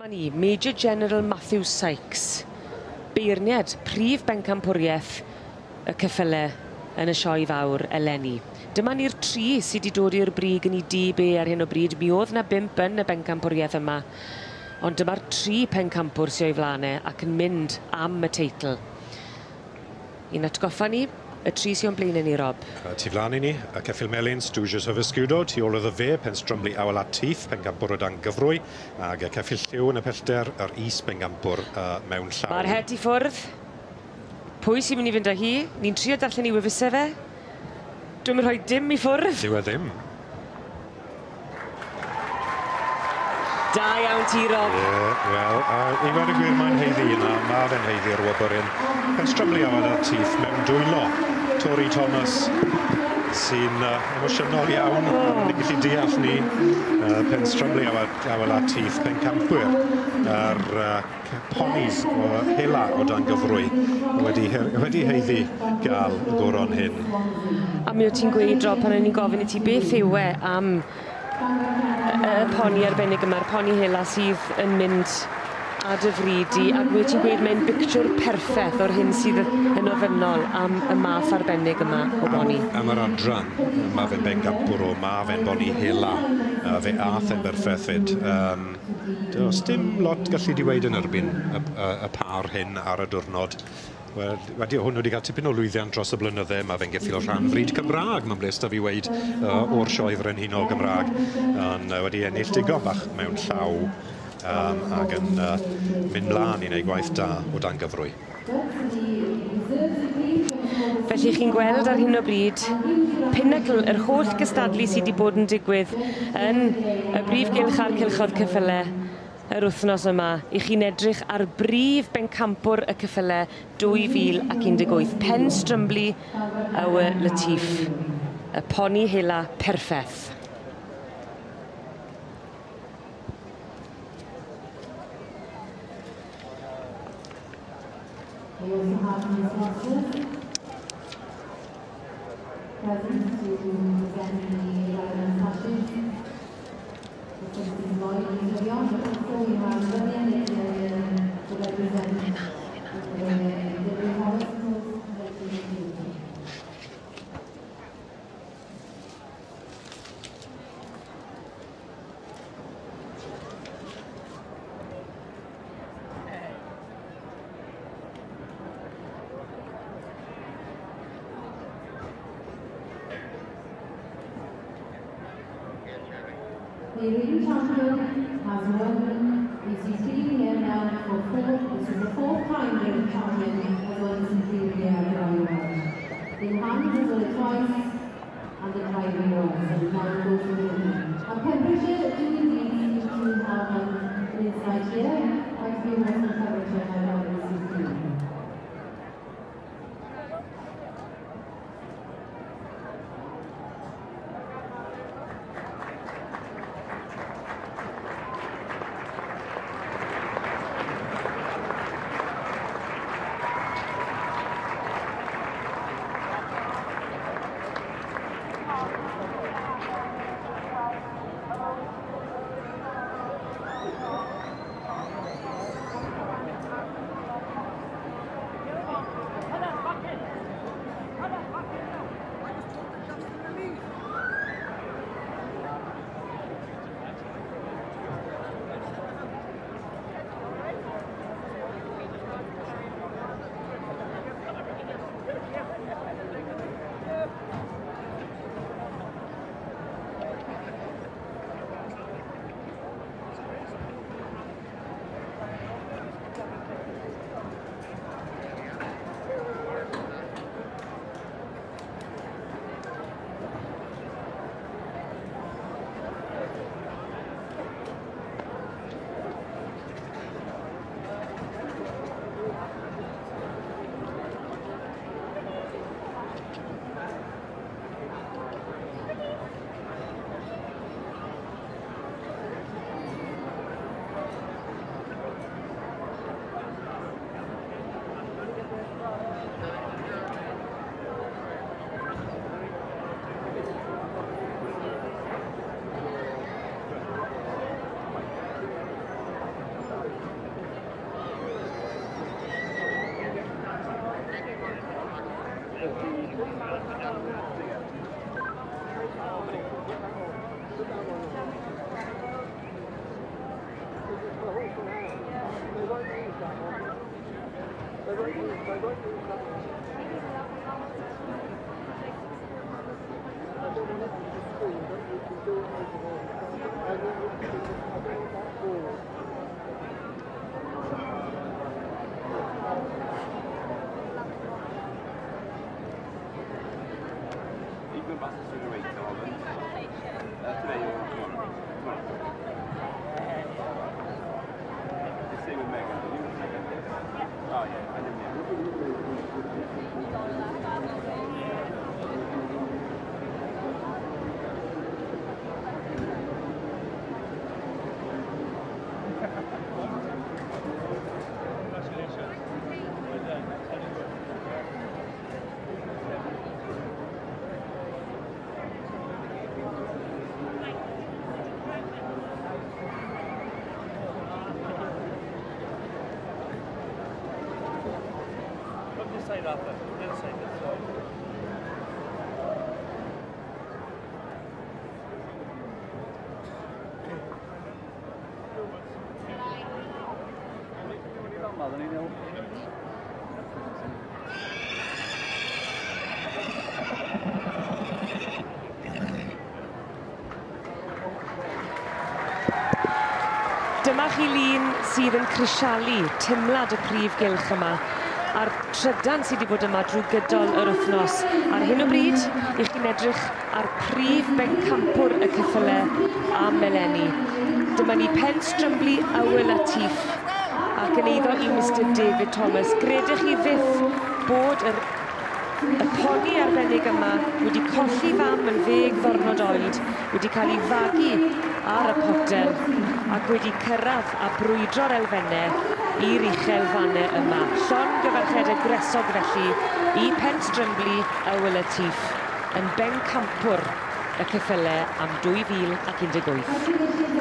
Ni, Major General Matthew Sykes, beirniad Prif bencampwriaeth Ceffylau'r yn y sioe fawr eleni. Dyma ni'r tri sydd wedi dod i'r brig yn ei DB ar hyn o bryd. Mi oedd na 5 yn y bencampwriaeth yma, ond dyma'r 3 pencampwr sydd o'i flanau ac yn mynd am y teitl. Un atgoffa ni, y 3 sy'n blaen ni, Rob. Tu flan i ni, y Ceffyl Melyn, Stwsiws Hyfysgwdo, tu ôl iddo fe, Penstrymlu Awelat Teith, pencampwr o dan gyfrwy, ac y Ceffyl Lliw yn y pellter, yr is pencampwr mewn llaw. Mae'r het i ffwrdd. Pwy sy'n mynd i fynd â hi? Ni'n trio darllen i wefusau fe. Dwi'n rhoi dim i ffwrdd. Dyw e ddim. Da iawn ti, Rob. Wel, i gwaed y gwir mae'n heiddi yna, mae fe'n heiddi'r wobr Penstrymlu Awelat Teith mewn dwylo. Tori Thomas sy'n emosiynol iawn. Ni'n gallu deall ni Penstrymlu Awelat Teith, pencampwyr. Yr ponis o hela o dan gyfrwy wedi heiddi gael y goron hyn. A mi o ti'n gweud, Rob, pan o'n i'n gofyn i ti beth yw e am y poni arbennig yma'r poni hela sydd yn mynd a dyfridi, ac mi o ti'n gweud mae'n bictiwr perffaith o'r hyn sydd yn ofynnol am y math arbennig yma o boni. Am yr adran, mae fe'n bencampwr o, mae fe'n boni hela, fe ath e'n berffethyd. Does dim lot gallu di weid yn erbyn y par hyn ar y diwrnod. Wedi hwn wedi cael tipyn o lwyddiant dros y blynydde, mae fe'n geffil rhan fryd Cymraeg, mae'n bles da fi weid o'r sioe frenhinol Gymraeg, ond wedi ennill digon bach mewn llaw ac yn mynd mlaen i wneud gwaith da o dan gyfrwy. Felly chi'n gweld ar hyn o bryd pinnacle, yr holl gystadlu sydd wedi bod yn digwydd yn y brif gylch a'r cylchoedd Ceffylau yr wythnos yma, i chi'n edrych ar brif bencampwr y Ceffylau 2018. Penstrymlu Awelat Teith, y poni hela perffaith. The reigning champion has won his team here now this is the 4th time the champion has won his team here at the hand has won it twice and the driving was, and now goes to the winner. And Pembrokeshire do indeed to have an insight here. Quite a few more from Pembrokeshire have won this team. Dyma chi lun sydd yn crisialu teimlad y prif gylch yma a'r trydan sydd wedi bod yma drwy gydol yr wythnos. Ar hyn o bryd, i chi'n edrych ar prif bencampwr y ceffylau a meleni. Dyma ni pen strymblu Awyl a Tiff ac yn eiddo i Mr David Thomas. Gredech chi fyth bod y poni arbennig yma wedi colli fam yn 10 ddiwrnod oed, wedi cael ei fagu ar y potel ac wedi cyrraedd a brwydro'r elfennau i'r uchelfannau yma. Llongyfarched agresog felly i pen strymblu Awyl a Tiff yn bencampwr y ceffylau am 2018.